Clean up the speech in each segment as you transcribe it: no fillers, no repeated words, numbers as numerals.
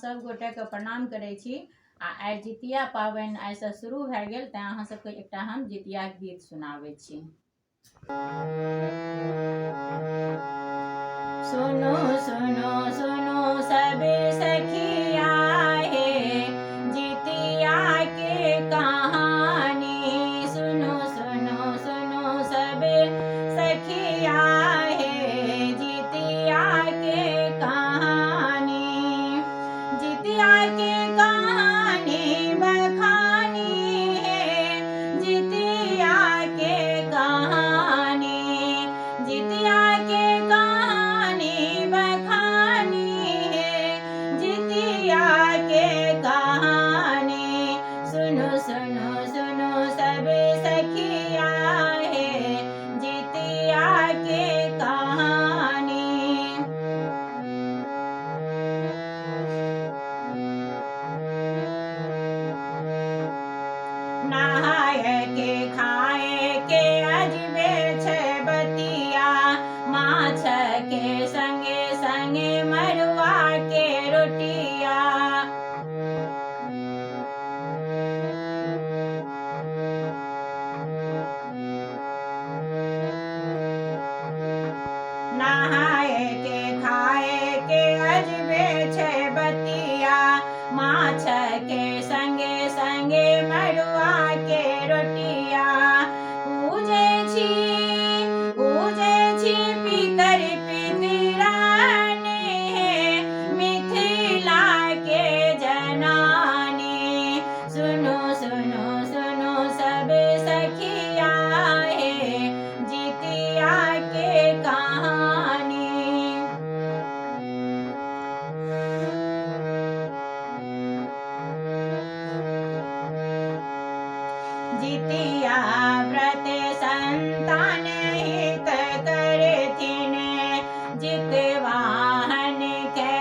सब गोटे के प्रणाम करै छी। आइ जितिया पाबनि आइसँ शुरू भए गेल, तेँ अहाँ सबके एकटा हम जितिया गीत सुनाबै छी। सुनो सुनो सुनो सब सखिया हे जितिया के कहानी, सुनो सुनो सुनो सब सखिया हे जितिया के कहानी। जितिया के कहानी बखानी है, जितिया के कहानी, जितिया के कहानी बखानी है, जितिया के कहानी। सुनो सुनो सुनो सब सखिया है जितिया के कहानी। नहाए के खाए के अजबे छै बतिया, माछ के संगे संगे मरुआ के रोटिया। नहाए के खाए के अजबे छै बतिया, माछ के संगे संगे मरुआ के रोटिया। पूजे छी पितर पितरानी मिथिला के जनानी। सुनो सुनो सुनो सब सखिया हे जितिया के कहानी। जितिया व्रत संतान हित करथिन, जितवाहन के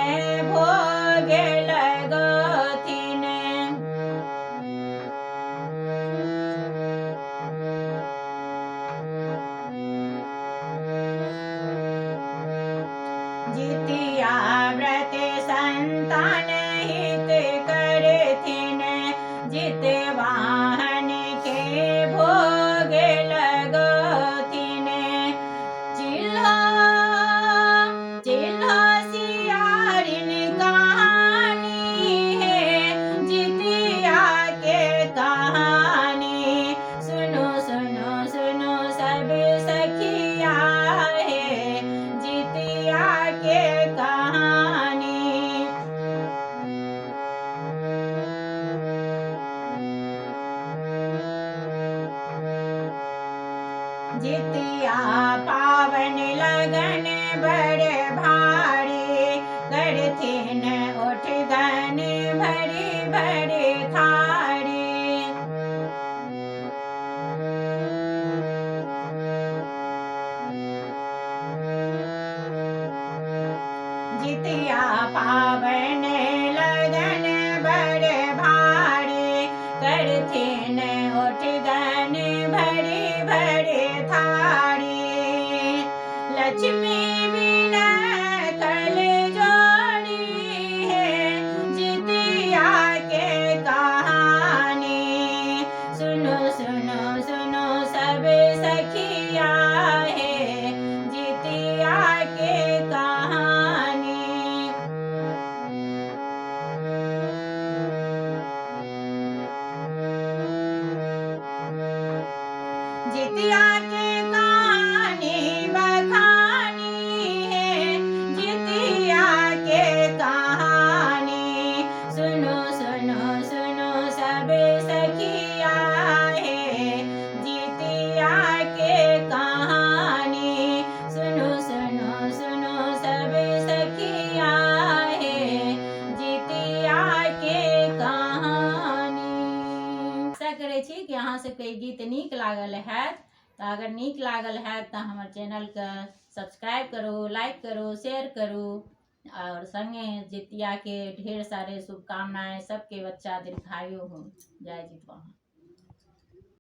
भोग लगथिन। जितिया व्रत संतान हित करथिन, जितवाहन के भोग लगथिन। चिल्हो चिल्हो सियारिन कहानी है जितिया के कहानी। सुनो सुनो सुनो सब सखिया है जितिया के कहानी। जितिया पावन लगन बड़ भारी, करथिन ओठ धन भरी भरी थारी। जितिया पावन लगन बड़ भारी, करथिन ओठ धन भरी भरी थारी। लक्ष्मी बिना कल जोड़ी है जितिया के कहानी। सुनो सुनो सुनो सब सखिया है जितिया के कहानी। जितिया के कहानी बखानी है, जितिया के कहानी। सुनो सुनो सुनो सब सखिया है जितिया के कहानी। सुनो सुनो सुनो सब सखिया है जितिया के कहानी। आशा करै छी कि अहाँ सबके गीत नीक लागल हैत। तऽ अगर नीक लागल हैत तऽ हमर चैनलके सब्सक्राइब करू, लाइक करू, शेयर करू, और संगे जितिया के ढेर सारे शुभकामनाएं। सबके बच्चा दीर्घायु हो। जय जितवाहन।